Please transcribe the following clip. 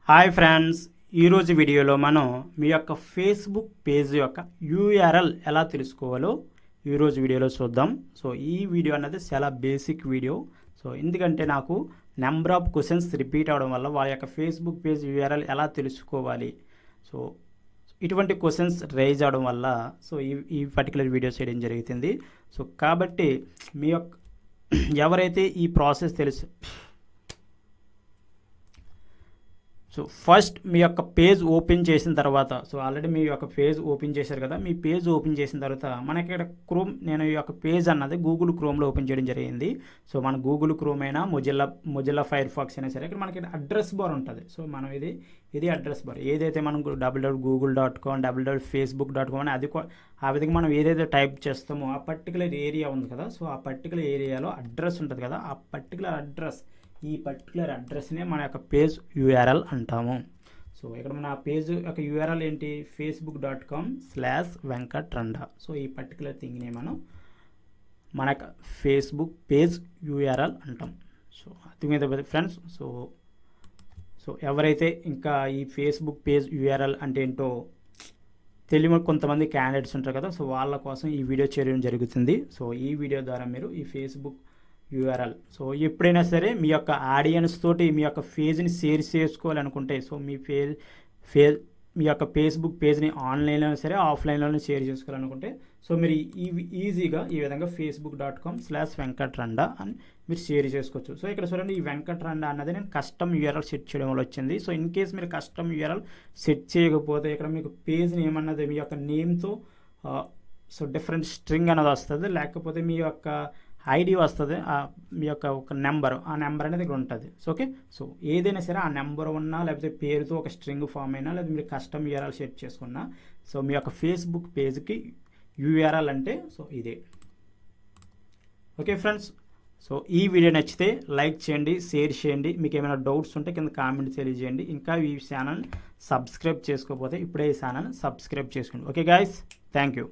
Hi friends, ఈరోజు వీడియోలో మనం మీ యొక్క ఫేస్బుక్ పేజ్ యొక్క యూఆర్ఎల్ ఎలా తెలుసుకోవాలో ఈరోజు వీడియోలో చూద్దాం. సో ఈ వీడియో అనేది చాలా బేసిక్ వీడియో. సో ఎందుకంటే నాకు నెంబర్ ఆఫ్ క్వశ్చన్స్ రిపీట్ అవడం వల్ల వాళ్ళ యొక్క ఫేస్బుక్ పేజ్ యూఆర్ఎల్ ఎలా తెలుసుకోవాలి, సో ఇటువంటి క్వశ్చన్స్ రైజ్ అవడం వల్ల సో ఈ పర్టికులర్ వీడియో చేయడం జరుగుతుంది. సో కాబట్టి మీ యొక్క ఎవరైతే ఈ ప్రాసెస్ తెలుసు, సో ఫస్ట్ మీ యొక్క పేజ్ ఓపెన్ చేసిన తర్వాత, సో ఆల్రెడీ మీ యొక్క పేజ్ ఓపెన్ చేశారు కదా, మీ పేజ్ ఓపెన్ చేసిన తర్వాత మనకి ఇక్కడ నేను ఈ యొక్క పేజ్ అన్నది గూగుల్ క్రోమ్లో ఓపెన్ చేయడం జరిగింది. సో మన గూగుల్ క్రోమ్ అయినా మొజిల్లా ఫైర్ ఫాక్స్ అయినా సరే, ఇక్కడ మనకి అడ్రస్ బార్ ఉంటుంది. సో మనం ఇది అడ్రస్ బార్, ఏదైతే మనం www.google.com www.facebook.com అని అది ఆ విధంగా మనం ఏదైతే టైప్ చేస్తామో ఆ పర్టికులర్ ఏరియా ఉంది కదా, సో ఆ పర్టికులర్ ఏరియాలో అడ్రస్ ఉంటుంది కదా, ఆ పర్టికులర్ అడ్రస్, ఈ పర్టికులర్ అడ్రస్నే మన యొక్క పేజ్ యూఆర్ఎల్ అంటాము. సో ఇక్కడ మన పేజ్ యొక్క యూఆర్ఎల్ ఏంటి, facebook.com/వెంకట్రండ. సో ఈ పర్టికులర్ థింగ్ని మనం మన యొక్క ఫేస్బుక్ పేజ్ యూఆర్ఎల్ అంటాం. సో అది మీద ఫ్రెండ్స్, సో ఎవరైతే ఇంకా ఈ ఫేస్బుక్ పేజ్ యూఆర్ఎల్ అంటే ఏంటో తెలియని కొంతమంది క్యాండిడేట్స్ ఉంటారు కదా, సో వాళ్ళ కోసం ఈ వీడియో చేయడం జరుగుతుంది. సో ఈ వీడియో ద్వారా మీరు ఈ ఫేస్బుక్ యూఆర్ఎల్, సో ఎప్పుడైనా సరే మీ యొక్క ఆడియన్స్ తోటి మీ యొక్క పేజ్ని షేర్ చేసుకోవాలనుకుంటే, సో మీ యొక్క ఫేస్బుక్ పేజ్ని ఆన్లైన్లో సరే ఆఫ్లైన్లోనే షేర్ చేసుకోవాలనుకుంటే, సో మీరు ఈజీగా ఈ విధంగా facebook.com/వెంకట్రండ అని మీరు షేర్ చేసుకోవచ్చు. సో ఇక్కడ చూడండి, ఈ వెంకట్రండ అన్నది నేను కస్టమ్ యూఆర్ఎల్ సెట్ చేయడం వల్ల వచ్చింది. సో ఇన్ కేస్ మీరు కస్టమ్ యూఆర్ఎల్ సెట్ చేయకపోతే ఇక్కడ మీకు పేజ్ని ఏమన్నది మీ యొక్క నేమ్తో సో డిఫరెంట్ స్ట్రింగ్ అనేది వస్తుంది, లేకపోతే మీ యొక్క ఐడి వస్తుంది, మీ యొక్క ఒక నెంబర్, ఆ నెంబర్ అనేది ఇక్కడ ఉంటుంది. సో ఓకే, సో ఏదైనా సరే ఆ నెంబర్ ఉన్నా లేకపోతే పేరుతో ఒక స్ట్రింగ్ ఫామ్ అయినా లేదా మీరు కస్టమ్ యూఆర్ఎల్ సెట్ చేసుకున్నా, సో మీ యొక్క ఫేస్బుక్ పేజ్కి యూఆర్ఎల్ అంటే సో ఇదే. ఓకే ఫ్రెండ్స్, సో ఈ వీడియో నచ్చితే లైక్ చేయండి, షేర్ చేయండి. మీకు ఏమైనా డౌట్స్ ఉంటే కింద కామెంట్ తెలియజేయండి. ఇంకా ఈ ఛానల్ సబ్స్క్రైబ్ చేసుకోకపోతే ఇప్పుడే ఈ ఛానల్ సబ్స్క్రైబ్ చేసుకోండి. Okay guys, thank you.